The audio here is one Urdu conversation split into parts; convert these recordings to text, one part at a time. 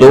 2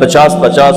50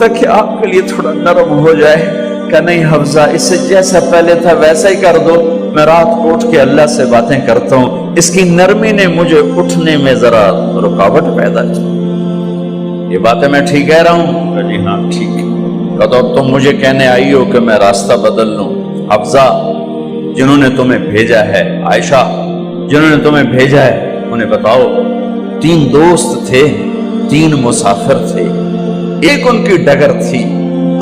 تاکہ آپ کے لیے تھوڑا نرم ہو جائے کہ نہیں حفظہ اسے جیسا پہلے تھا ویسا ہی کر دو، میں رات کو اٹھ کے اللہ سے باتیں کرتا ہوں، اس کی نرمی نے مجھے اٹھنے میں ذرا رکاوٹ پیدا کی۔ یہ باتیں میں ٹھیک کہہ رہا ہوں کہ جی ہاں ٹھیک ہے؟ تو تم مجھے کہنے آئی ہو کہ میں راستہ بدل لوں؟ حفظہ جنہوں نے تمہیں بھیجا ہے، عائشہ جنہوں نے تمہیں بھیجا ہے، انہیں بتاؤ 3 دوست تھے، 3 مسافر تھے، ایک ان کی ڈگر تھی،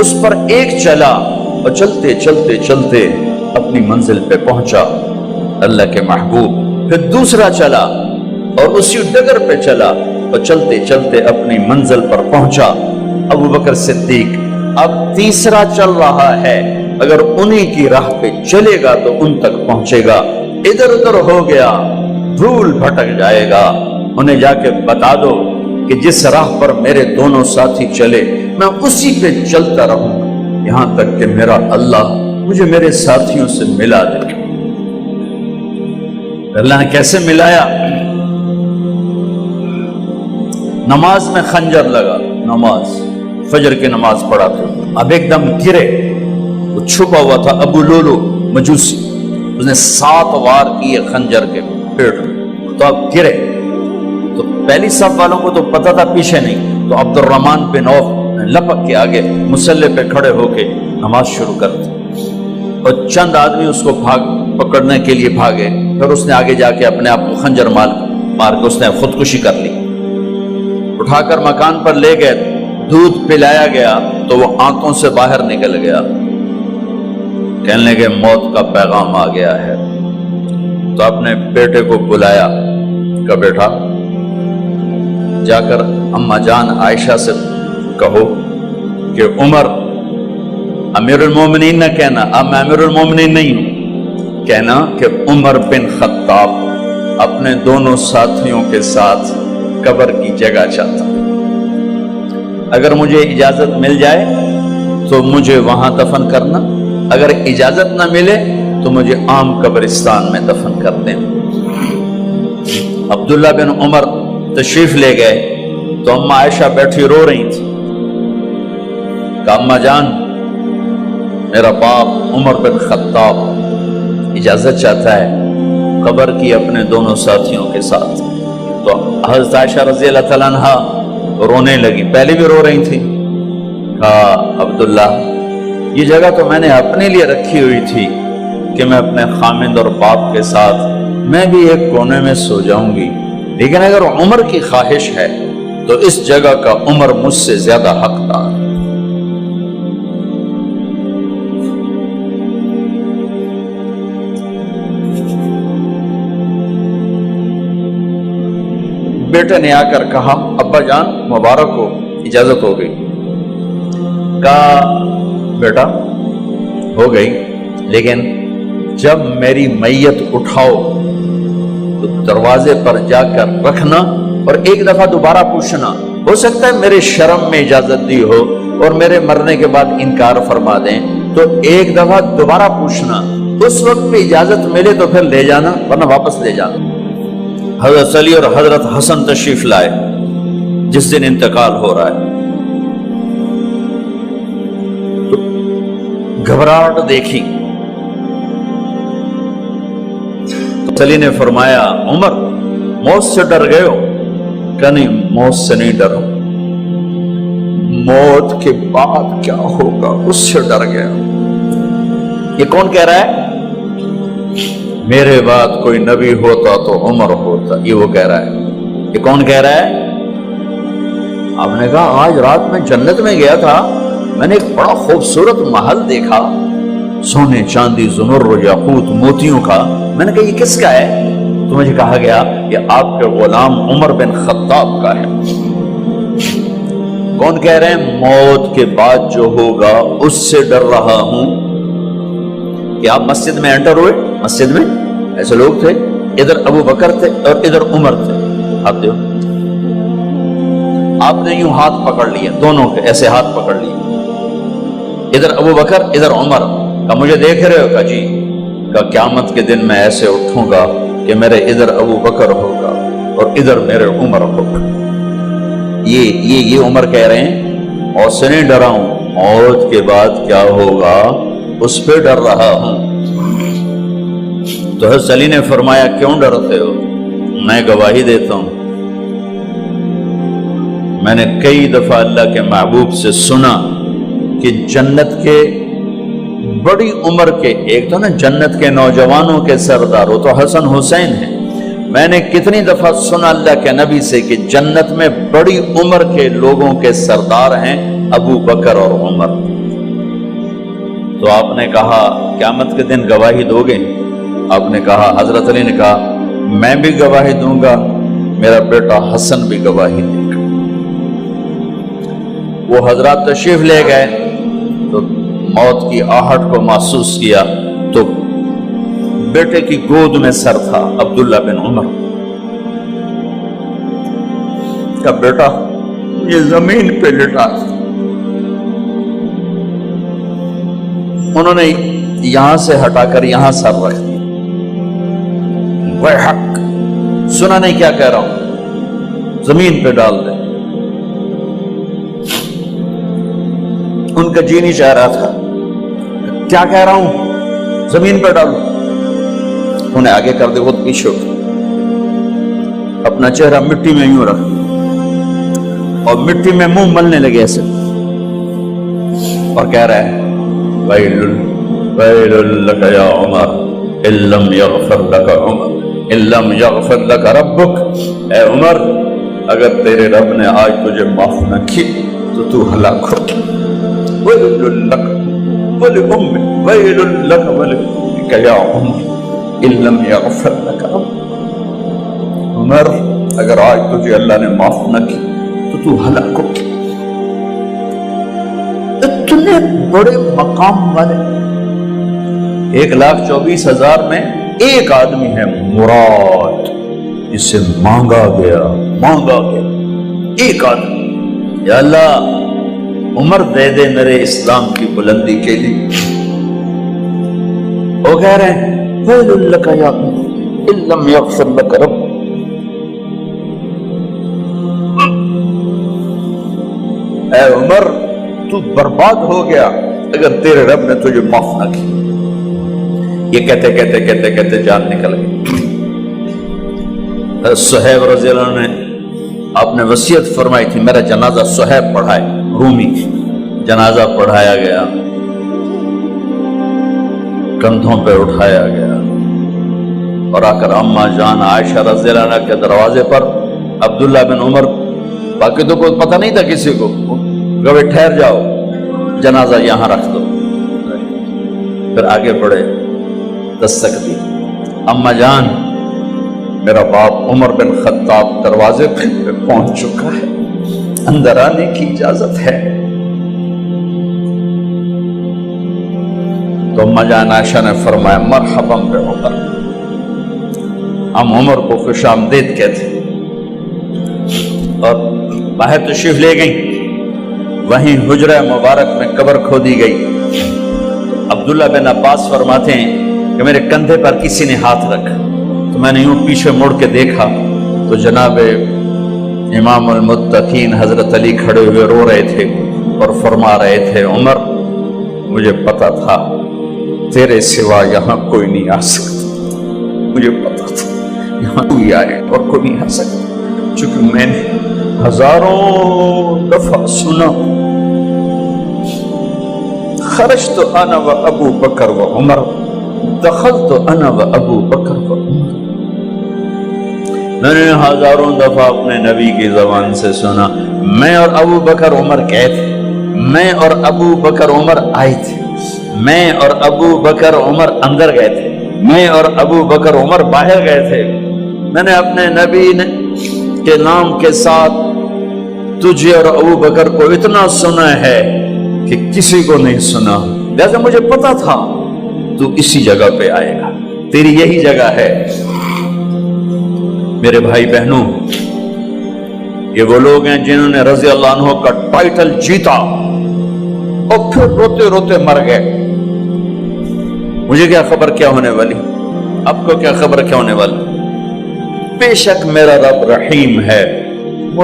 اس پر ایک چلا اور چلتے چلتے چلتے اپنی منزل پہ پہنچا اللہ کے محبوب، پھر دوسرا چلا اور اسی ڈگر پہ چلا اور چلتے چلتے اپنی منزل پر پہنچا ابو بکر صدیق۔ اب تیسرا چل رہا ہے، اگر انہی کی راہ پہ چلے گا تو ان تک پہنچے گا، ادھر ادھر ہو گیا بھول بھٹک جائے گا۔ انہیں جا کے بتا دو کہ جس راہ پر میرے دونوں ساتھی چلے میں اسی پہ چلتا رہوں یہاں تک کہ میرا اللہ مجھے میرے ساتھیوں سے ملا دے۔ اللہ نے کیسے ملایا؟ نماز میں خنجر لگا، نماز فجر کی نماز پڑھا تھا، اب ایک دم گرے، وہ چھپا ہوا تھا ابو لولو مجوسی، اس نے 7 وار کیے خنجر کے پیٹ میں، تو اب گرے تو پہلی صف والوں کو تو پتہ تھا، پیچھے نہیں، تو عبد الرحمن بن عوف لپک کے آگے مصلی پہ کھڑے ہو کے نماز شروع کر دی، اور چند آدمی اس کو پکڑنے کے لیے بھاگے، پھر اس نے آگے جا کے اپنے آپ کو خنجر مار کے اس نے خودکشی کر لی۔ اٹھا کر مکان پر لے گئے، دودھ پلایا گیا تو وہ آنتوں سے باہر نکل گیا، کہنے لگے موت کا پیغام آ گیا ہے۔ تو اپنے بیٹے کو بلایا کہ بیٹا جا کر اماں جان عائشہ سے کہو کہ عمر امیر المومنین نہ کہنا، اب میں امیر المومنین نہیں ہوں، کہنا کہ عمر بن خطاب اپنے دونوں ساتھیوں کے ساتھ قبر کی جگہ چاہتا، اگر مجھے اجازت مل جائے تو مجھے وہاں دفن کرنا، اگر اجازت نہ ملے تو مجھے عام قبرستان میں دفن کر دیں۔ عبداللہ بن عمر تشریف لے گئے تو اماں عائشہ بیٹھی رو رہی تھی، کہا اماں جان میرا باپ عمر بن خطاب اجازت چاہتا ہے قبر کی اپنے دونوں ساتھیوں کے ساتھ۔ تو حضرت عائشہ رضی اللہ تعالیٰ عنہا رونے لگی، پہلے بھی رو رہی تھی، کہا عبداللہ یہ جگہ تو میں نے اپنے لیے رکھی ہوئی تھی کہ میں اپنے خامند اور باپ کے ساتھ میں بھی ایک کونے میں سو جاؤں گی، لیکن اگر عمر کی خواہش ہے تو اس جگہ کا عمر مجھ سے زیادہ حقدار ہے۔ بیٹے نے آ کر کہا ابا جان مبارک ہو، اجازت ہو گئی۔ کہا بیٹا ہو گئی، لیکن جب میری میت اٹھاؤ تو دروازے پر جا کر رکھنا اور ایک دفعہ دوبارہ پوچھنا، ہو سکتا ہے میرے شرم میں اجازت دی ہو اور میرے مرنے کے بعد انکار فرما دیں، تو ایک دفعہ دوبارہ پوچھنا، اس وقت پہ اجازت ملے تو پھر لے جانا ورنہ واپس لے جانا۔ حضرت علی اور حضرت حسن تشریف لائے جس دن انتقال ہو رہا ہے، تو گھبراہٹ دیکھی، تو علی نے فرمایا عمر موت سے ڈر گئے ہو؟ کہ نہیں موت سے نہیں ڈرو، موت کے بعد کیا ہوگا اس سے ڈر گیا۔ یہ کون کہہ رہا ہے؟ میرے بعد کوئی نبی ہوتا تو عمر ہوتا، یہ وہ کہہ رہا ہے۔ یہ کون کہہ رہا ہے؟ آپ نے کہا آج رات میں جنت میں گیا تھا، میں نے ایک بڑا خوبصورت محل دیکھا، سونے چاندی زمر یاقوت موتیوں کا، میں نے کہا یہ کس کا ہے؟ تو مجھے کہا گیا یہ آپ کے غلام عمر بن خطاب کا ہے۔ کون کہہ رہے ہیں؟ موت کے بعد جو ہوگا اس سے ڈر رہا ہوں۔ کہ آپ مسجد میں انٹر ہوئے، مسجد میں ایسے لوگ تھے، ادھر ابو بکر تھے اور ادھر عمر تھے، ہاتھ دیو، آپ نے یوں ہاتھ پکڑ لیے، دونوں کے ایسے ہاتھ پکڑ لیے، ادھر ابو بکر ادھر عمر، کہا مجھے دیکھ رہے ہو؟ کہا جی۔ کہا قیامت کے دن میں ایسے اٹھوں گا کہ میرے ادھر ابو بکر ہوگا اور ادھر میرے عمر ہوگا۔ یہ عمر کہہ رہے ہیں موت سے نہیں ڈرا ہوں، موت کے بعد کیا ہوگا اس پہ ڈر رہا ہوں۔ تو حضرت علی نے فرمایا کیوں ڈرتے ہو؟ میں گواہی دیتا ہوں، میں نے کئی دفعہ اللہ کے محبوب سے سنا کہ جنت کے بڑی عمر کے، ایک تو نا جنت کے نوجوانوں کے سردار، وہ تو حسن حسین ہیں، میں نے کتنی دفعہ سنا اللہ کے نبی سے کہ جنت میں بڑی عمر کے لوگوں کے سردار ہیں ابو بکر اور عمر۔ تو آپ نے کہا قیامت کے دن گواہی دو گے؟ آپ نے کہا، حضرت علی نے کہا میں بھی گواہی دوں گا، میرا بیٹا حسن بھی گواہی دے گا۔ وہ حضرات تشریف لے گئے تو موت کی آہٹ کو محسوس کیا تو بیٹے کی گود میں سر تھا عبداللہ بن عمر کا، بیٹا یہ زمین پہ لٹا۔ انہوں نے یہاں سے ہٹا کر یہاں سر رکھ دیا۔ وہ حق سنا نہیں کیا کہہ رہا ہوں، زمین پہ ڈال دے۔ ان کا جی نہیں چاہ رہا تھا، کیا کہہ رہا ہوں، زمین پہ ڈالو۔ انہیں آگے کر دے، خود پیچھے اٹھ، اپنا چہرہ مٹی میں یوں رکھ اور مٹی میں منہ ملنے لگے ایسے، اور کہہ رہا ہے ویل لک یا عمر ان لم یغفر لک عمر ان لم یغفر لک ربک، اے عمر اگر تیرے رب نے آج تجھے معاف نہ کی تو تو ہلاک ہو۔ ویل لک ولأمک ویل لک ولأمک یا عمر ان لم یغفر لک ربک، عمر اگر آج تجھے اللہ نے معاف نہ کی تو تو ہلاک ہو۔ اتنے بڑے مقام والے 1,24,000 میں ایک آدمی ہے مراد، جسے مانگا گیا ایک آدمی، یا اللہ عمر دے دے میرے اسلام کی بلندی کے لیے۔ وہ کہہ رہے ہیں ویل لک یا عمر ان لم یغفر لک رب، اے عمر تو برباد ہو گیا اگر تیرے رب نے تجھے معاف نہ کی۔ یہ کہتے کہتے جان نکل گئی۔ صہیب رضی اللہ عنہ نے آپ نے وصیت فرمائی تھی میرا جنازہ صہیب پڑھائے، رومی جنازہ پڑھایا گیا، کندھوں پہ اٹھایا گیا، اور آ کر اما جان عائشہ رضی اللہ عنہ کے دروازے پر عبداللہ بن عمر، باقی تو کوئی پتہ نہیں تھا کسی کو، گوے ٹھہر جاؤ جنازہ یہاں رکھ دو، پھر آگے بڑھے، دستک دی، اما جان میرا باپ عمر بن خطاب دروازے پہ پہنچ چکا ہے، اندر آنے کی اجازت ہے۔ تو اما جان عائشہ نے فرمایا مرحبا بعمر، ہم عمر کو خوش آمدید کہتے، اور باہر تشریف لے گئیں۔ وہیں حجرہ مبارک میں قبر کھودی گئی۔ عبداللہ بن عباس فرماتے ہیں کہ میرے کندھے پر کسی نے ہاتھ رکھا تو میں نے یوں پیچھے مڑ کے دیکھا تو جناب امام المتقین حضرت علی کھڑے ہوئے رو رہے تھے اور فرما رہے تھے عمر مجھے پتا تھا تیرے سوا یہاں کوئی نہیں آ سکتا، مجھے پتا تھا یہاں کوئی آئے اور کوئی نہیں آ سکتا، چونکہ میں نے ہزاروں دفعہ سنا خرجت انا و ابو بکر و عمر دخلت انا و ابو بکر و عمر، میں نے ہزاروں دفعہ اپنے نبی کی زبان سے سنا میں اور ابو بکر عمر گئے تھے، میں اور ابو بکر عمر آئے تھے، میں اور ابو بکر عمر اندر گئے تھے، میں اور ابو بکر عمر باہر گئے تھے، میں نے اپنے نبی کے نام کے ساتھ تجھے اور ابو بکر کو اتنا سنا ہے کہ کسی کو نہیں سنا، لہذا مجھے پتا تھا تو اسی جگہ پہ آئے گا، تیری یہی جگہ ہے۔ میرے بھائی بہنوں، یہ وہ لوگ ہیں جنہوں نے رضی اللہ عنہ کا ٹائٹل جیتا اور پھر روتے روتے مر گئے۔ مجھے کیا خبر کیا ہونے والی، آپ کو کیا خبر کیا ہونے والی؟ بے شک میرا رب رحیم ہے،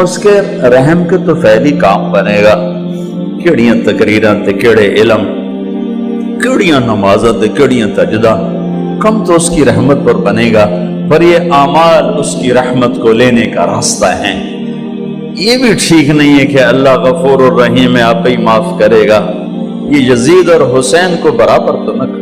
اس کے رحم کے تو فعلی کام بنے گا، کیڑیاں تقریراں تے کیڑے علم، کیڑیاں نمازاں تے کیڑیاں تجدہ، کم تو اس کی رحمت پر بنے گا، پر یہ اعمال اس کی رحمت کو لینے کا راستہ ہیں۔ یہ بھی ٹھیک نہیں ہے کہ اللہ غفور الرحیم ہے، آپ ہی معاف کرے گا۔ یہ یزید اور حسین کو برابر تو نہ